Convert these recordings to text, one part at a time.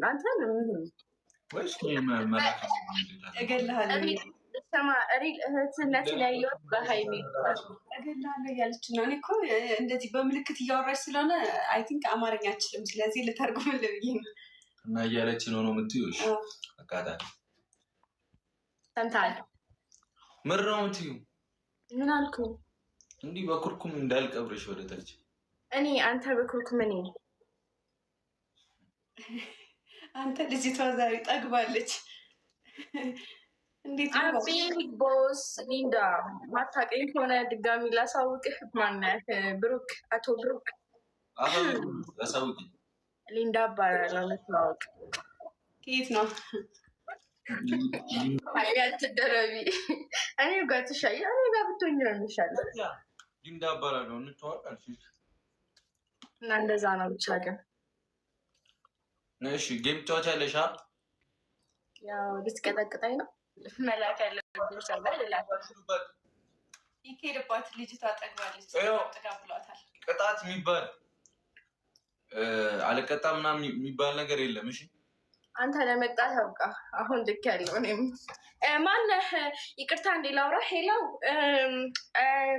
አንተ ወይስ እገልሃለሁ ሰማ ሪል እህትነት ያየሁት በሃይሚ እገልሃለሁ እያለች ነው። እኔ እኮ እንደዚህ በምልክት እያወራች ስለሆነ አይ ቲንክ አማርኛ አችልም። ስለዚህ ልተርጉምልህ ብዬ ነው። እና እያለች ነው የምትይው? እሺ አቃጣል ሰምተሃል? ምን ነው የምትይው? ምን አልኩ? እንዲህ በኩርኩም እንዳልቀብርሽ ወደታች እኔ አንተ በኩርኩም እኔ አንተ ልጅቷ ዛሬ ጠግባለች። እንዴት ነው ቢግ ቦስ ሊንዳ ማታውቀኝ ከሆነ ድጋሚ ላሳውቅህ። ማነህ? ብሩክ፣ አቶ ብሩክ ላሳውቅ። ሊንዳ እባላለሁ። ለማወቅ ከየት ነው? አያት ደረቢ እኔ ጋር ትሻይ እኔ ጋር ብትሆኝ ነው የሚሻለው። ሊንዳ እባላለሁ። እንተዋወቃለን እና እንደዛ ነው ብቻ ግን እሺ ጌም ትጫወቻለሽ? ያው ልትቀጠቅጠኝ ነው መላክ ያለብኝ ሰላም ይኬድባት። ልጅቷ ጠግባለች። ብሏታል። ቅጣት የሚባል አልቀጣም ምናምን የሚባል ነገር የለም። እሺ አንተ ለመቅጣት ያውቃ። አሁን ልክ ያለው እኔም ማነህ? ይቅርታ እንዴ ላውራ። ሄላው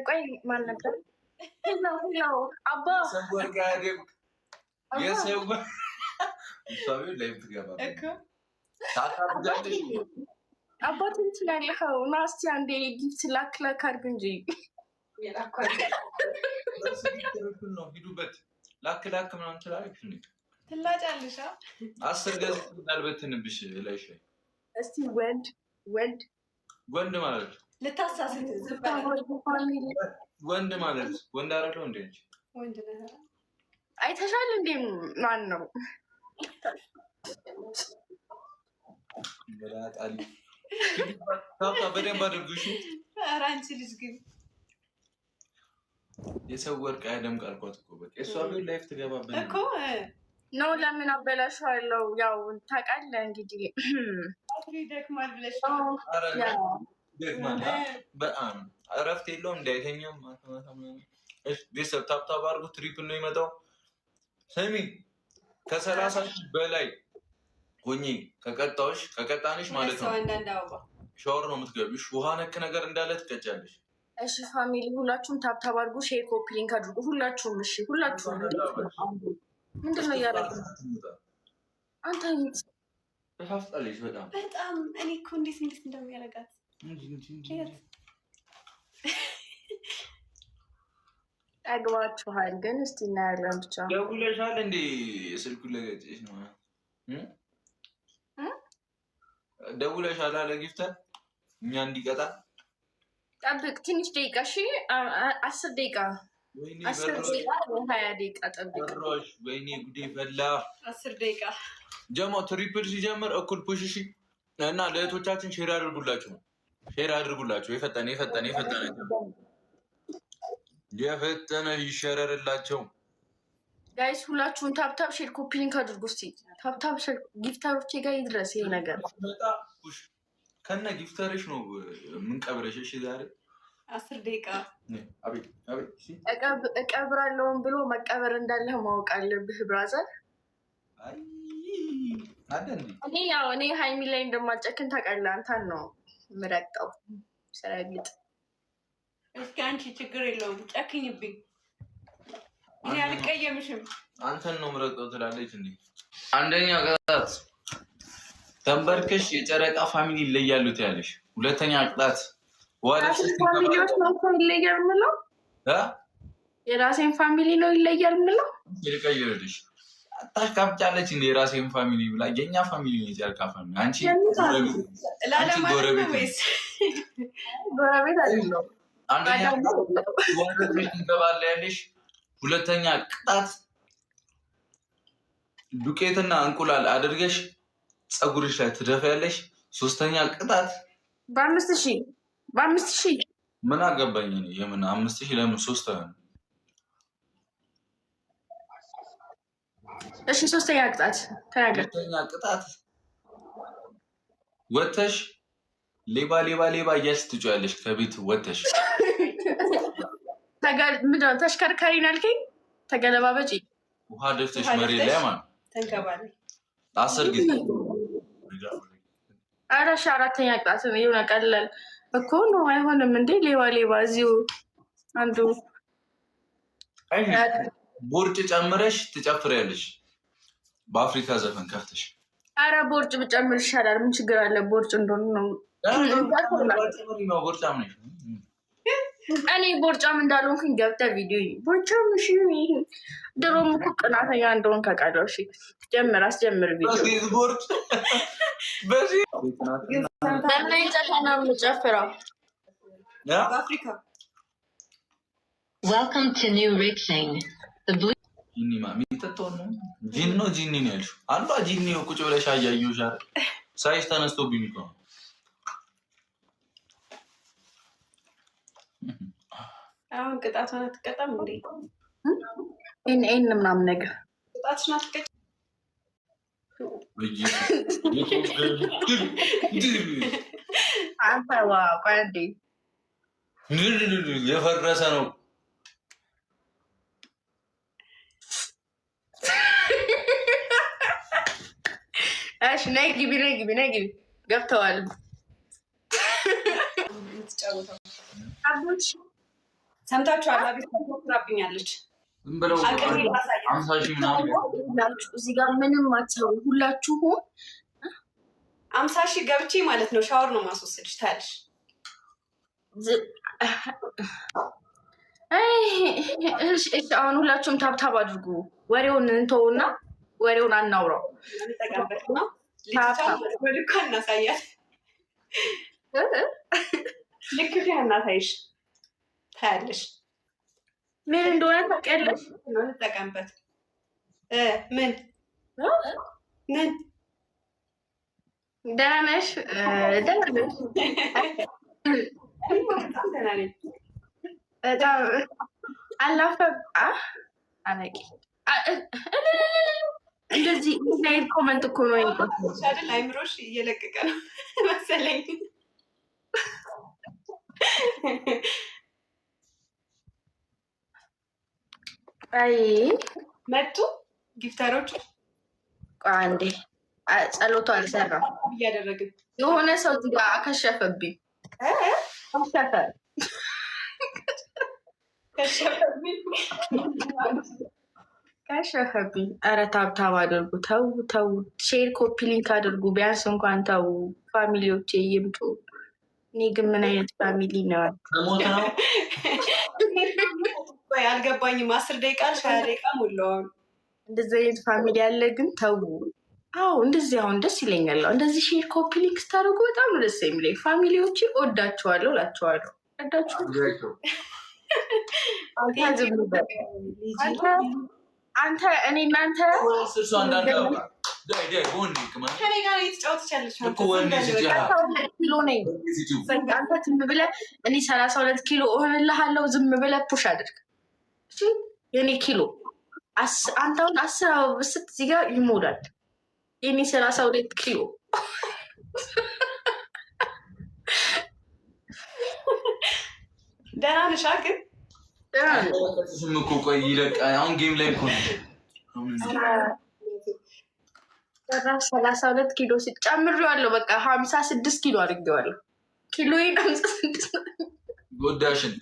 ቆይ ማን ነበር? ሄላው አባ የሰው ሰው ላይ ትገባ እኮ ታታብዳለሽ። አባትን ትላለኸው እና እስኪ አንዴ ጊፍት ላክ አድርግ እንጂ ነው ሂዱበት። ላክ ምናምን ትላለች እንዴ? ትላጫለሽ። 10 ገዝ እንዳልበትንብሽ ላይሽ ላይ እስቲ ወንድ ማለት ልታሳስት ወንድ ማለት ወንድ አይደለው እንዴ? ወንድ ነህ አይተሻል እንዴ? ማን ነው በላጣሊ ታታ በደንብ አድርጉሽ። ኧረ አንቺ ልጅ ግን የሰው ወርቅ ያደምቃል እኮ በቃ እሷ ግን ላይፍ ትገባበት እኮ ነው። ለምን አበላሽዋለሁ? ያው ታውቃለህ እንግዲህ ደክማል ብለሽ ደክማል። በጣም እረፍት የለውም እንዳይተኛም ማታ ቤተሰብ ታብታብ አድርጉ። ትሪፕል ነው የመጣው። ስሚ ከ30 በላይ ሆኜ ከቀጣንሽ ማለት ነው ሻወር ነው የምትገቢሽ። ውሃ ነክ ነገር እንዳለ ትቀጫለሽ። እሺ ፋሚሊ ሁላችሁም ታብታብ አድርጉ፣ ሼር ኮፒ ሊንክ አድርጉ። ሁላችሁም እሺ፣ ሁላችሁም ምንድን ነው እያደረግን? አንተ ተፋፍጣለች በጣም እኔ እኮ እንዴት እንደሚያደርጋት ጠግባችኋል። ግን እስቲ እናያለን ብቻ። ደውለሻል እንዴ? ስልኩን ለገጭሽ ነው ደውለሻል አለ ጊፍተር እኛ እንዲቀጣ። ጠብቅ ትንሽ ደቂቃ እሺ፣ 10 ደቂቃ 20 ደቂቃ ጠብቅ። ወይኔ ጉዴ ፈላ። 10 ደቂቃ ጀሞ ትሪፕል ሲጀምር እኩል ፑሽ። እሺ እና ለእህቶቻችን ሼር አድርጉላቸው። የፈጠነ ይሸረርላቸው። ጋይስ ሁላችሁም ታብታብ ሼር ኮፒ ሊንክ አድርጉ። እስቲ ታብታብ ሼር ጊፍተሮቼ ጋር ይድረስ ይሄ ነገር። ከነ ጊፍተርሽ ነው የምንቀብረሽ። እሺ ዛሬ 10 ደቂቃ እቀብራለሁም ብሎ መቀበር እንዳለህ ማወቅ አለብህ ብራዘር። እኔ ሃይሚ ላይ እንደማጨክን ታውቃለህ። አንተን ነው የምረግጠው ሰረግጥ። እስኪ አንቺ ችግር የለውም ጨክኝብኝ፣ እኔ አልቀየምሽም። አንተን ነው የምረግጠው ትላለች እንዴ? አንደኛ ቅጣት ተንበርክሽ የጨረቃ ፋሚሊ ይለያሉ ትያለሽ። ሁለተኛ ቅጣት ፋሚሊዎች ናቸው ይለያል ምለው የራሴን ፋሚሊ ነው ይለያል ምለው ይልቀይርልሽ። አታሽቃብጫለች እንደ የራሴን ፋሚሊ ብላ የኛ ፋሚሊ ነው የጨረቃ ፋሚሊ። አንቺ ጎረቤት አይደለም። አንደኛ ወንዶች ትገባለ ያለሽ። ሁለተኛ ቅጣት ዱቄትና እንቁላል አድርገሽ ፀጉርሽ ላይ ትደፋያለሽ። ሶስተኛ ቅጣት በ5000 ምን አገባኝ እኔ የምን 5000 ለምን 3 ነው? እሺ ሶስተኛ ቅጣት ተናገር። ሶስተኛ ቅጣት ወተሽ ሌባ እያልሽ ትጮያለሽ ከቤት ወተሽ። ምንድነው ተሽከርካሪ ናልከኝ? ተገለባበጪ ውሃ ደፍተሽ መሬት ላይ ማለት ተንከባለ 10 ጊዜ አራሽ አራተኛ ቅጣት የሆነ ቀለል እኮ ነው። አይሆንም እንዴ ሌባ እዚሁ አንዱ ቦርጭ ጨምረሽ ትጨፍሪያለሽ በአፍሪካ ዘፈን ከፍተሽ። አረ ቦርጭ ብጨምር ይሻላል። ምን ችግር አለ? ቦርጭ እንደሆነ ነው። ቦርጫም ነሽ። እኔ ቦርጫም እንዳልሆንኩኝ ገብተህ ቪዲዮ ቦርጫም እሺ። ድሮም እኮ ቅናተኛ እንደሆን ካውቃለሁ። እሺ ጀምር፣ አስጀምር ቪዲዮ ቦርጭ በዚህ በምን ጨፈና ነው የምጨፍረው? በአፍሪካ Welcome to New Rixing. The blue ጂኒ የሚጠጣው ነው። ጂኒ ነው ያልሽው? አንዷ ጂኒ ቁጭ ብለሽ አያየሁሽ አይደል? ሳይሽ ተነስቶብኝ እኮ አሁን ቅጣቷን አትቀጣም እንዴ? ኤን ምናምን ነገር ቅጣትሽን አትቀጭ። አንተ ዋው ቆንጆ የፈረሰ ነው። እሺ ነይ ግቢ ገብተዋል። ሰምታችኋል? አቤት ትራብኛለች። ዝም ብለው 50 ሺህ ምናምን እዚህ ጋር ምንም አትሰሩ ሁላችሁም። 50 ሺህ ገብቼ ማለት ነው ሻወር ነው ማስወሰድሽ ታያለሽ። አሁን ሁላችሁም ታብታብ አድርጉ። ወሬውን እንተውና ወሬውን አናውራው። ልክ እናሳያል። ልክ እናሳይሽ ታያለሽ። ምን እንደሆነ ታውቂያለሽ? እንጠቀምበት። ምን ደህና ነሽ? በጣም አላፈም አነቂ እንደዚህ አይነት ኮመንት እኮ ነው አይደል? አይምሮሽ እየለቀቀ ነው መሰለኝ። አይ መጡ ጊፍተሮች። አንዴ ጸሎቱ አልሰራም እያደረግን የሆነ ሰው እዚህ ጋር አከሸፈብኝ። ከሸፈብኝ። ኧረ ታብታብ አድርጉ። ተው ሼር ኮፒ ሊንክ አድርጉ። ቢያንስ እንኳን ተው ፋሚሊዎቼ ይምጡ። እኔ ግን ምን አይነት ፋሚሊ ነው? አልገባኝም። 10 ደቂቃ 20 ደቂቃ ሞላዋል። እንደዚህ አይነት ፋሚሊ ያለ ግን ተው። አዎ እንደዚህ አሁን ደስ ይለኛል። እንደዚህ ሼር ኮፒ ሊንክ ስታደርጉ በጣም ነው ደስ የሚለኝ። ፋሚሊዎቼ ወዳችኋለሁ እላችኋለሁ። አንተ እኔ እናንተ ኪሎ ነኝ። አንተ ዝም ብለህ እኔ 32 ኪሎ እሆንልሃለሁ። ዝም ብለህ ፑሽ አድርግ የኔ ኪሎ። አንተ አሁን 10 ብስት እዚህ ጋር ይሞላል። የኔ 32 ኪሎ ደህና ነሽ? ግን ስም እኮ ቆይ ይለቃ። አሁን ጌም ላይ እኮ ነው 32 ኪሎ ሲጨምሬዋለሁ። በቃ 56 ኪሎ አድርጌዋለሁ። ኪሎዬን 56 ጎዳሽን።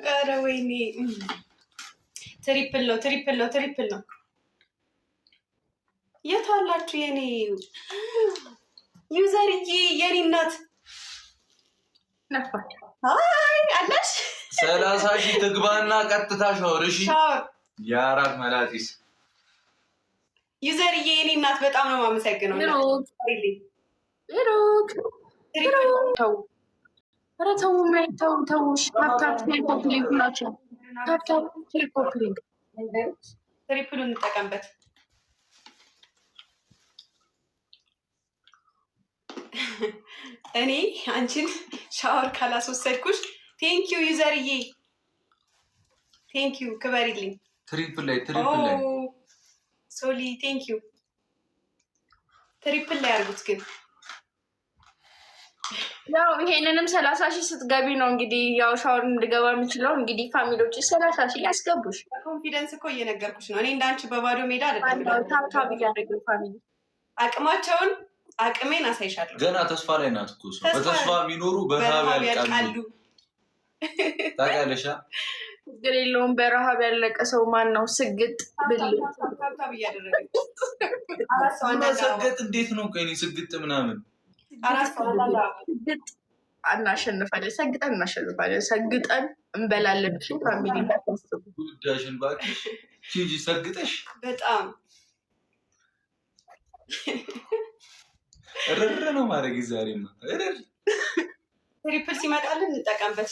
ኧረ ወይኔ ትሪፕል ነው። የት አላችሁ የኔ ዩዘርዬ? የኔ እናት አለሽ 30 ሺህ ትግባና ቀጥታ ሻወር። እሺ የአራት መላጢስ ዩዘርዬ የኔ እናት በጣም ነው የማመሰግነው። ትሪፕሉን እንጠቀምበት። እኔ አንቺን ሻወር ካላስወሰድኩሽ ቴንኪዩ ዩዘርዬ፣ ቴንኪዩ ክበሪልኝ። ትሪፕል ላይ ሶሊ ቴንኪዩ። ትሪፕል ላይ አድርጉት ግን ያው ይሄንንም 30 ሺህ ስትገቢ ነው እንግዲህ ያው ሻወር እንድገባ የምችለው እንግዲህ ፋሚሊዎች 30 ሺህ ያስገቡሽ። ኮንፊደንስ እኮ እየነገርኩሽ ነው። እኔ እንዳንቺ በባዶ ሜዳ አይደለም። ታብታብ እያደረግን ፋሚሊ አቅማቸውን አቅሜን አሳይሻለሁ። ገና ተስፋ ላይ ናት እኮ ሰው በተስፋ የሚኖሩ በረሃብ ያልቃሉ። ታውቂያለሽ? ችግር የለውም። በረሃብ ያለቀ ሰው ማን ነው? ስግጥ ብል ታብታብ እያደረገ ሰገጥ እንዴት ነው? ቆይ ስግጥ ምናምን ስግጥ እናሸንፋለን። ሰግጠን እናሸንፋለን። ሰግጠን እንበላለን። ፋሚሊ ጉዳሽን እባክሽ ሂጂ ሰግጠሽ በጣም እርር ነው ማድረግ። ዛሬማ እርር ትሪፕል ሲመጣልን እንጠቀምበት።